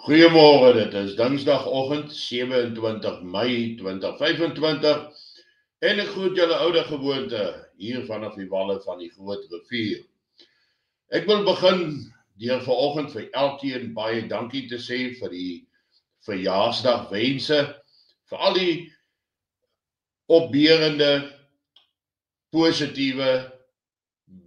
Goeiemôre, dit is Dinsdagoggend 27 Mei 2025 en ek groet julle oude gewoonte hier vanaf die walle van die Groot Rivier. Ek wil begin deur vanoggend vir elkeen baie dankie te sê vir die verjaarsdagwense, vir al die opbeurende, positiewe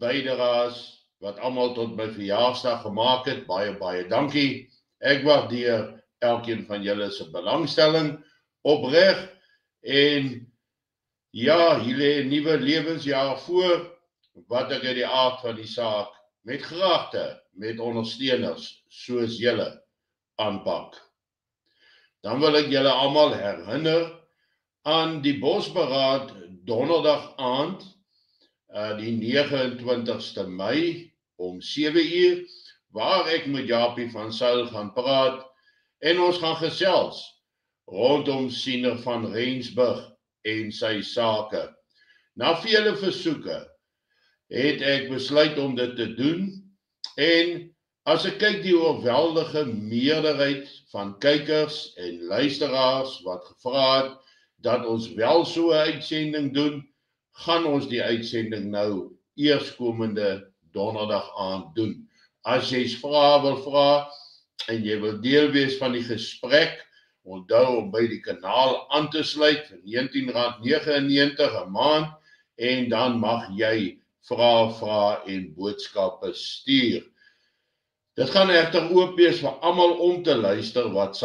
bydraes wat almal tot my verjaarsdag gemaak het. Baie dankie. Ek waardeer elkeen van julle se belangstelling opreg en ja, hier lê 'n nuwe lewensjaar voor wat ek uit die aard van die saak met graagte met ondersteuners soos julle aanpak. Dan wil ek julle almal herinner aan die Bosberaad donderdag aand, die 29ste Mei om 7:00, waar ek met Japie van Sail gaan praat en ons gaan gesels rondom Siener van Rensburg en sy sake. Na vele versoeke het ek besluit om dit te doen en as ek kyk die oorweldige meerderheid van kykers en luisteraars wat gevra het dat ons wel so 'n uitsending doen, gaan ons die uitsending nou eerskomende donderdag aand doen. As jy vrae wil vra en jy wil deel wees van die gesprek, onthou om by die kanaal aan te sluit vir R19.99 'n maand en dan mag jy vra en boodskappe stuur. Dit gaan egter oop wees vir almal om te luister wat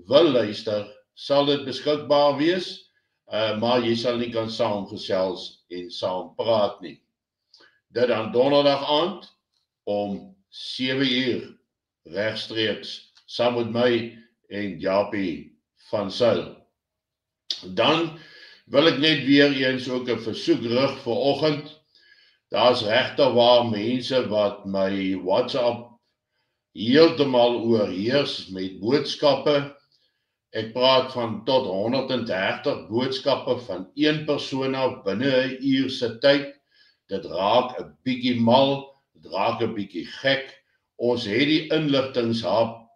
wil luister, sal dit beskikbaar wees, maar jy sal nie kan saamgesels en saam praat nie. Dit dan donderdag aand om 7:00 regstreeks saam met my en Japie van Sail. Dan wil ek net weer eens ook 'n versoek rig vanoggend. Daar's regtig waar mense wat my WhatsApp heeltemal oorheers met boodskappe. Ek praat van tot 130 boodskappe van een persoon af binne 'n uur se tyd. Dit raak 'n bietjie mal, dit raak 'n bietjie gek. Ons het die inligtingshap.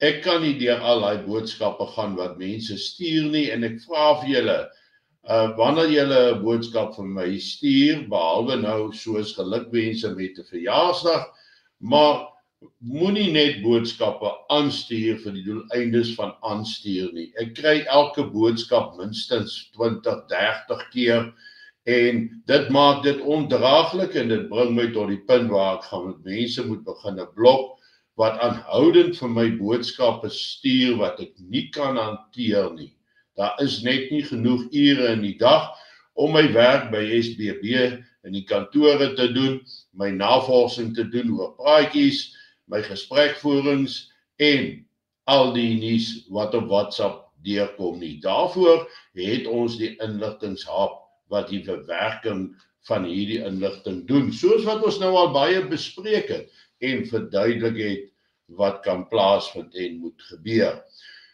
Ek kan nie deur al daai boodskappe gaan wat mense stuur nie en ek vra vir julle, wanneer julle 'n boodskap vir my stuur, behalwe nou soos gelukwense met 'n verjaarsdag, maar moenie net boodskappe aanstuur vir die doeleindes van aanstuur nie. Ek kry elke boodskap minstens 20, 30 keer en dit maak dit ondraaglik en dit bring my tot die punt waar ek gaan met mense moet begin 'n blok wat aanhoudend vir my boodskappe stuur wat ek nie kan hanteer nie. Daar is net nie genoeg ure in die dag om my werk by SBB in die kantore te doen, my navorsing te doen oor praatjies, my gesprekvoerings en al die nuus wat op WhatsApp deurkom nie. Daarvoor het ons die inligtingshap wat die verwerking van hierdie inligting doen, soos wat ons nou al baie bespreek het en verduidelik het wat kan plaasvind en moet gebeur.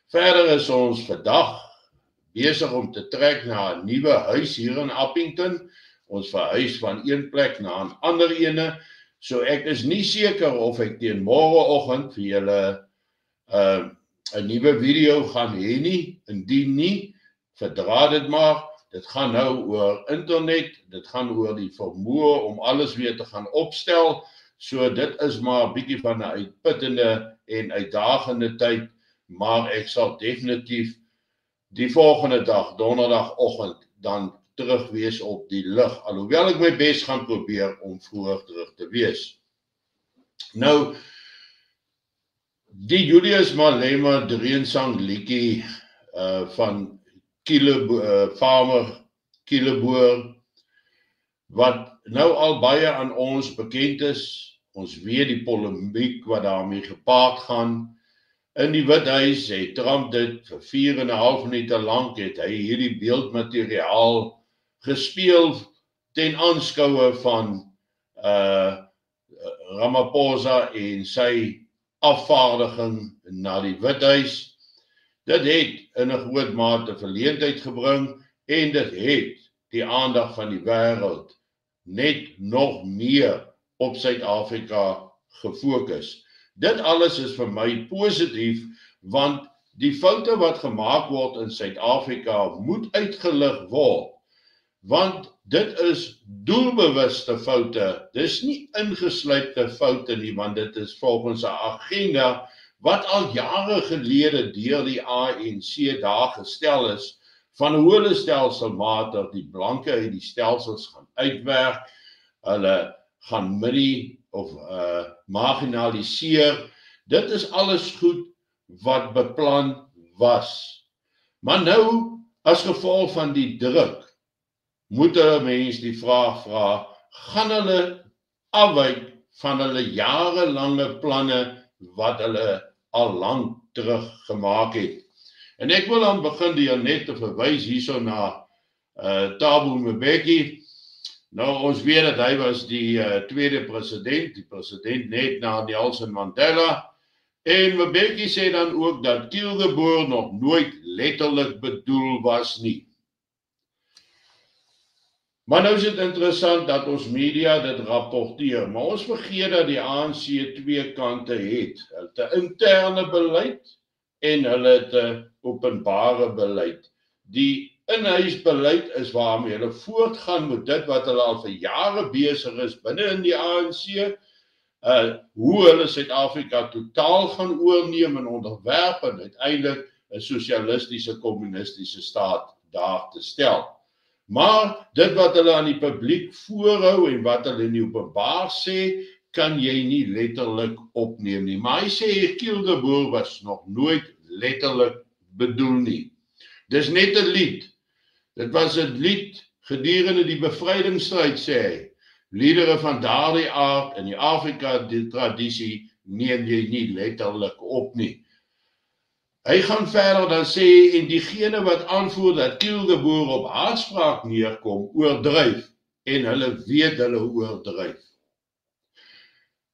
Verder is ons vandag besig om te trek na 'n nuwe huis hier in Appington. Ons verhuis van een plek na 'n ander ene. So ek is nie seker of ek teen môreoggend vir julle 'n nuwe video gaan hê nie. Indien nie, verdra dit maar. Dit gaan nou oor internet, dit gaan oor die vermoë om alles weer te gaan opstel. So dit is maar 'n bietjie van 'n uitputtende en uitdagende tyd, maar ek sal definitief die volgende dag, donderdagoggend, dan terug wees op die lug, alhoewel ek my bes gaan probeer om vroeg terug te wees. Nou, die Julius Malema Dreensang liedjie van Farmer Killeboer, wat nou al baie aan ons bekend is. Ons weet die polemiek wat daarmee gepaard gaan. In die Withuis het Trump dit vir 4,5 minute lank het hy hierdie beeldmateriaal gespeel ten aanskoue van Ramaphosa en sy afvaardiging na die Withuis. Dit het in 'n groot mate verleentheid gebring en dit het die aandag van die wêreld net nog meer op Suid-Afrika gefokus. Dit alles is vir my positief, want die foute wat gemaak word in Suid-Afrika moet uitgelig word, want dit is doelbewuste foute, dis nie ingesluipte foute nie, want dit is volgens 'n agenda wat al jare gelede deur die ANC daar gestel is, van hoe hulle stelselmatig die blanke uit die stelsels gaan uitwerk, hulle gaan minie of marginaliseer. Dit is alles goed wat beplan was. Maar nou, as gevolg van die druk, moet 'n mens die vraag vra, gaan hulle afwyk van hulle jarelange planne wat hulle al lank terug gemaak het. En ek wil dan begin deur net te verwys hierso na Thabo Mbeki. Nou, ons weet dat hy was die tweede president, die president net na Nelson Mandela. En Mbeki sê dan ook dat Kildeboer nog nooit letterlik bedoel was nie. Maar nou is dit interessant dat ons media dit rapporteer, maar ons vergeet dat die ANC twee kante het. Hulle het 'n interne beleid en hulle het 'n openbare beleid. Die inhuisbeleid is waarmee hulle voortgaan met dit wat hulle al vir jare besig is binne in die ANC, hoe hulle Suid-Afrika totaal gaan oorneem en onderwerp en uiteindelik 'n sosialistiese kommunistiese staat daar te stel. Maar dit wat hulle aan die publiek voorhou en wat hulle in die openbaar sê, kan jy nie letterlik opneem nie. Maar hy sê Kildeboer was nog nooit letterlik bedoel nie. Dis net 'n lied. Dit was 'n lied gedurende die bevrydingsstryd, sê hy. Liedere van daardie aard in die Afrika-tradisie neem jy nie letterlik op nie. Hy gaan verder dan sê, en diegene wat aanvoer dat Kildeboer op haatspraak neerkom, oordryf, en hulle weet hulle oordryf.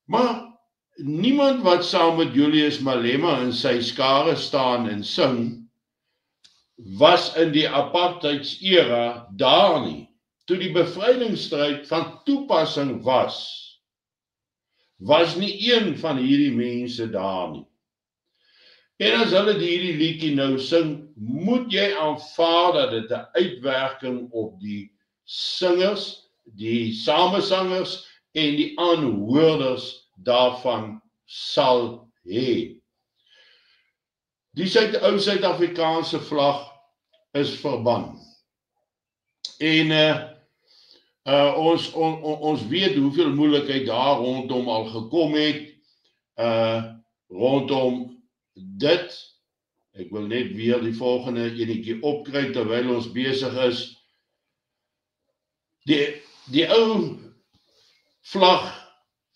Maar niemand wat saam met Julius Malema in sy skare staan en sing, was in die apartheidsera daar nie. Toe die bevrydingsstryd van toepassing was nie een van hierdie mense daar nie. En as hulle hierdie liedjie nou sing, moet jy aanvaar dat dit 'n uitwerking op die singers, die samesangers en die aanhoorders daarvan sal hê. Die ou Suid-Afrikaanse vlag is verban. En ons weet hoeveel moeilikheid daar rondom al gekom het, rondom dit. Ek wil net weer die volgende enetjie opkry terwyl ons besig is. Die ou vlag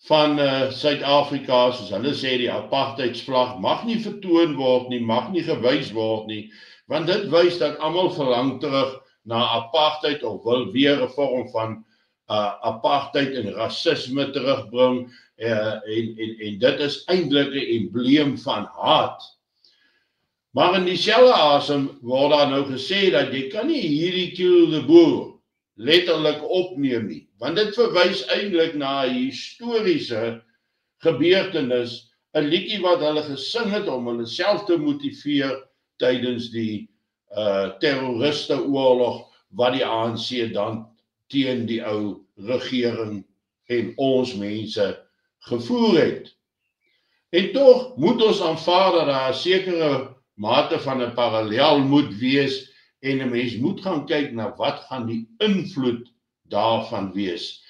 van Suid-Afrika, soos hulle sê, die apartheidsvlag, mag nie vertoon word nie, mag nie gewys word nie, want dit wys dat almal verlang terug na apartheid of wil weer 'n vorm van apartheid en rasisme terugbring, en dit is eintlik 'n embleem van haat. Maar in dieselfde asem word daar nou gesê dat jy kan nie hierdie Kildeboer letterlik opneem nie, want dit verwys eintlik na 'n historiese gebeurtenis, 'n liedjie wat hulle gesing het om hulle self te motiveer tydens die terroristeoorlog wat die ANC dan teen die ou regering en ons mense gevoer het. En tog moet ons aanvaar dat daar 'n sekere mate van 'n parallel moet wees en 'n mens moet gaan kyk na wat gaan die invloed daarvan wees.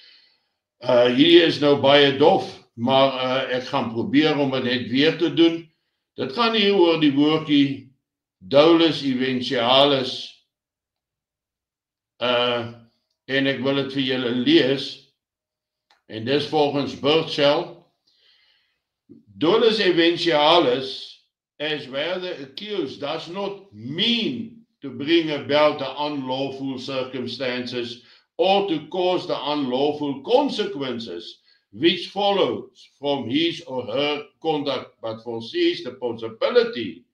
Hier is nou baie dof, maar ek gaan probeer om dit net weer te doen. Dit gaan hier oor die woordjie Dolus Eventualis, en ek wil dit vir julle lees, en dis volgens Birchall. Dolus Eventualis, as where the accused does not mean to bring about the unlawful circumstances or to cause the unlawful consequences which follows from his or her conduct, but foresees the possibility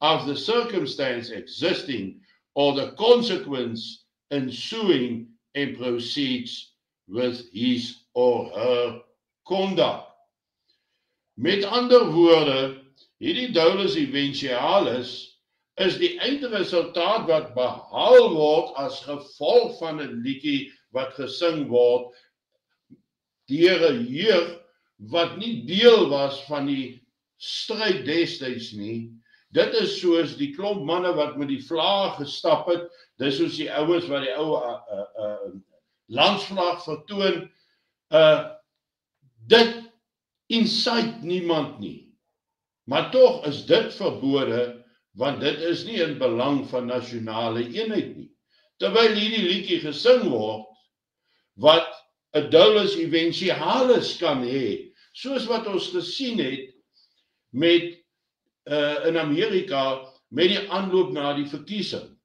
of the circumstance existing or the consequence ensuing and proceeds with his or her conduct. Met ander woorde, Hierdie dolus eventualis is die eindresultaat wat behaal word as gevolg van 'n liedjie wat gesing word deur 'n jeug wat nie deel was van die stryd destyds nie. Dit is soos die klomp manne wat met die vlaag gestap het, dis soos die ouens wat die ou landsvlag vertoon, dit incite niemand nie. Maar tog is dit verbode, want dit is nie in belang van nasionale eenheid nie. Terwyl hierdie liedjie gesing word, wat 'n dolus eventualis kan hê, soos wat ons gesien het met in Amerika met die aanloop na die verkiesing,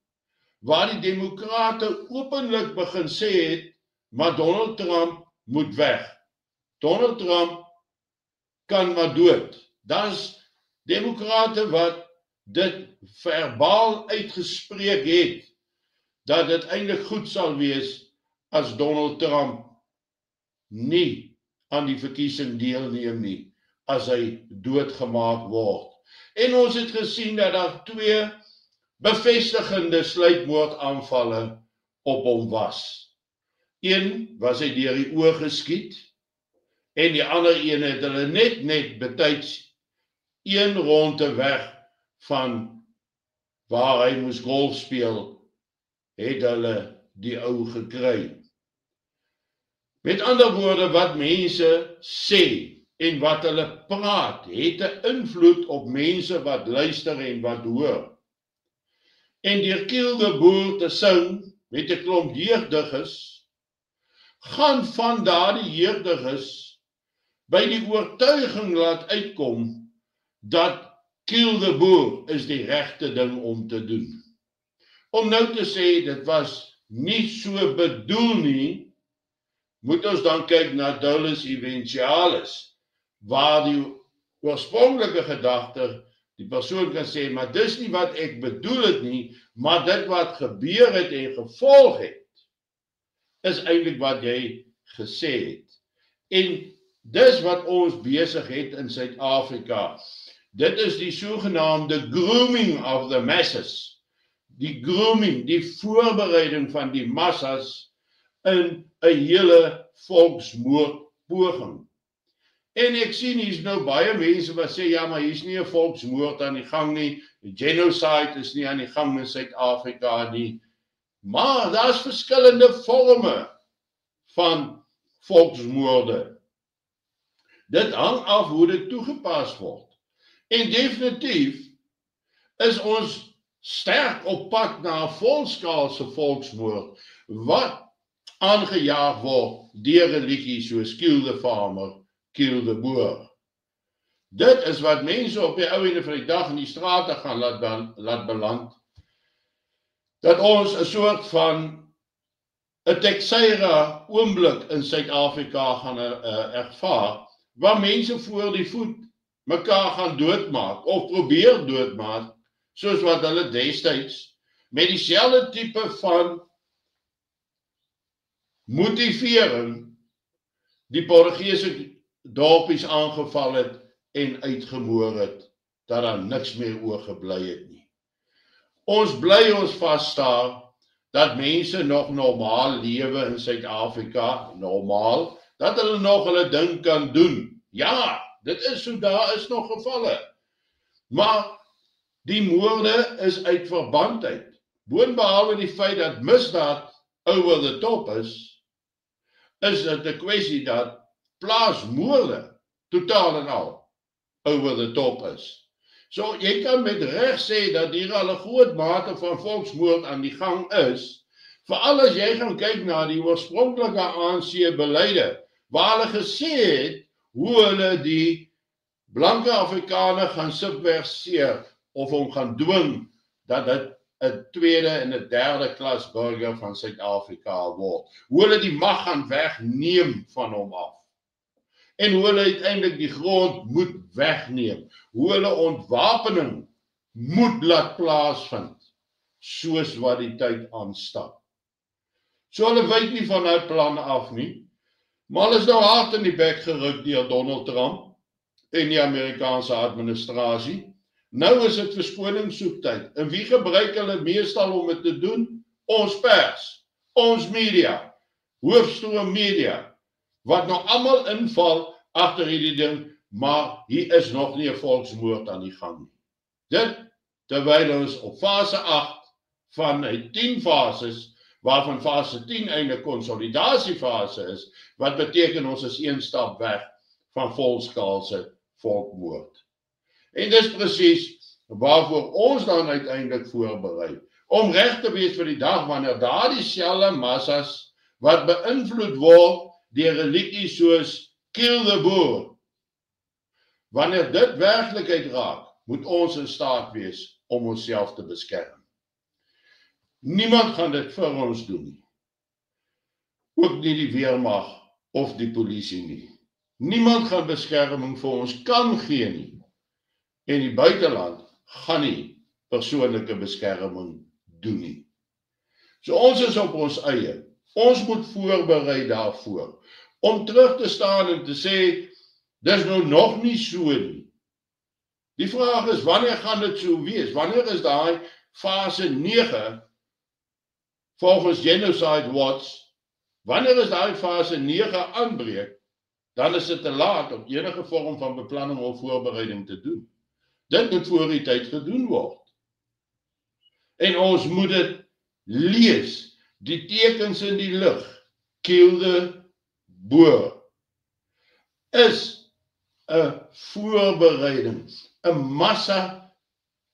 waar die demokrate openlik begin sê het, maar Donald Trump moet weg. Donald Trump kan maar dood. Daar's demokrate wat dit verbaal uitgespreek het, dat dit eintlik goed sal wees as Donald Trump nie aan die verkiesing deelneem nie, as hy doodgemaak word. En ons het gesien dat daar 2 bevestigende sluipmoordaanvalle op hom was. Een was hy deur die oë geskiet, en die ander een het hulle net betyds 1 ronde weg van waar hy moes golf speel, het hulle die ou gekry. Met ander woorde, wat mense sê en wat hulle praat, het 'n invloed op mense wat luister en wat hoor. En deur Kill the Boer te sing met 'n klomp jeugdiges, gaan van daardie jeugdiges by die oortuiging laat uitkom dat Kill the Boer is die regte ding om te doen. Om nou te sê dit was nie so bedoel nie, moet ons dan kyk na dolus eventualis, waar die oorspronklike gedagte, die persoon kan sê, maar dis nie wat ek bedoel het nie, maar dit wat gebeur het en gevolg het, is eintlik wat jy gesê het. En dis wat ons besig het in Suid-Afrika. Dit is die sogenaamde grooming of the masses. Die grooming, die voorbereiding van die massas in 'n hele volksmoordpoging. En ek sien hier's nou baie mense wat sê, ja, maar hier's nie 'n volksmoord aan die gang nie, genocide is nie aan die gang in Suid-Afrika nie. Maar daar's verskillende forme van volksmoorde. Dit hang af hoe dit toegepas word. En definitief is ons sterk op pad na 'n volskaalse volksmoord, wat aangejaag word deur 'n liedjie soos Kill the Farmer, Kill the Boer. Dit is wat mense op die ou ende van die dag in die strate gaan laat beland, dat ons 'n soort van 'n Teixeira oomblik in Suid-Afrika gaan ervaar, waar mense voor die voet mekaar gaan doodmaak, of probeer doodmaak, soos wat hulle destyds, met dieselfde tipe van motivering, die Portugese dorpies aangeval het en uitgemoor het, dat daar niks meer oorgebly het nie. Ons bly ons vasstaar dat mense nog normaal lewe in Suid-Afrika, normaal, dat hulle nog hulle ding kan doen. Ja, dit is so, daar is nog gevalle. Maar die moorde is uit verband uit. Boonbehalwe die feit dat misdaad over the top is dit 'n kwessie dat plaasmoorde totaal en al over the top is. So, jy kan met reg sê dat hier al 'n groot mate van volksmoord aan die gang is, veral as jy gaan kyk na die oorspronklike ANC-beleide, waar hulle gesê het hoe hulle die blanke Afrikaner gaan subverseer of hom gaan dwing dat dit 'n tweede en 'n derde klas burger van Suid-Afrika word. Hoe hulle die mag gaan wegneem van hom af. En hoe hulle uiteindelik die grond moet wegneem. Hoe hulle ontwapening moet laat plaasvind, soos wat die tyd aanstap. So hulle wyk nie van hulle planne af nie, maar hulle is nou hard in die bek geruk deur Donald Trump en die Amerikaanse administrasie. Nou is dit verskoningssoektyd. En wie gebruik hulle meestal om dit te doen? Ons pers, ons media, hoofstroom media, wat nou almal inval agter hierdie ding, maar hier is nog nie 'n volksmoord aan die gang nie. Dit terwyl ons op fase 8 van 10 fases, waarvan fase 10 eintlik konsolidasiefase is, wat beteken ons is een stap weg van volskaalse volkmoord. En dis presies waarvoor ons dan uiteindelik voorberei, om reg te wees vir die dag wanneer daardie selfde massas wat beïnvloed word deur religies soos kill the boer, wanneer dit werklikheid raak, moet ons in staat wees om onsself te beskerm. Niemand gaan dit vir ons doen nie. Ook nie die weermag of die polisie nie. Niemand gaan beskerming vir ons kan gee nie. En die buiteland gaan nie persoonlike beskerming doen nie. So ons is op ons eie. Ons moet voorberei daarvoor. Om terug te staan en te sê, dis nou nog nie so nie. Die vraag is, wanneer gaan dit so wees? Wanneer is daai fase 9 volgens Genocide Watch, wanneer is daai fase 9 aanbreek, dan is dit te laat om enige vorm van beplanning of voorbereiding te doen. Dit moet voor die tyd gedoen word. En ons moet dit lees, die tekens in die lug, kill the boer, is 'n voorbereiding, 'n massa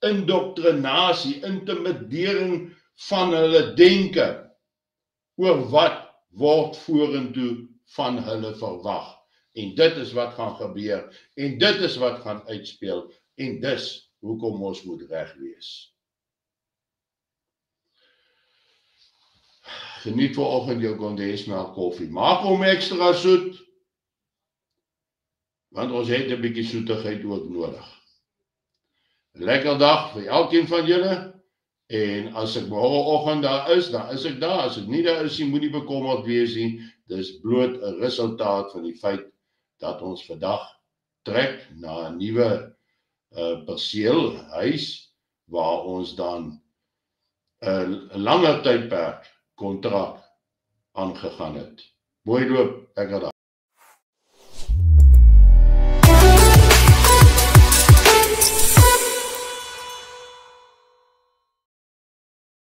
indoktrinasie, intimidering van hulle denke oor wat word vorentoe van hulle verwag. En dit is wat gaan gebeur, en dit is wat gaan uitspeel, en dis hoekom ons moet reg wees. Geniet vanoggend jou kondensmelk koffie. Maak hom ekstra soet, want ons het 'n bietjie soetigheid ook nodig. 'n Lekker dag vir elkeen van julle. En as ek môreoggend daar is, dan is ek daar. As ek nie daar is, moenie bekommerd wees nie. Dis bloot 'n resultaat van die feit dat ons vandag trek na 'n nuwe perseel huis waar ons dan 'n langer tydperk kontrak aangegaan het. Mooi loop, lekker dag.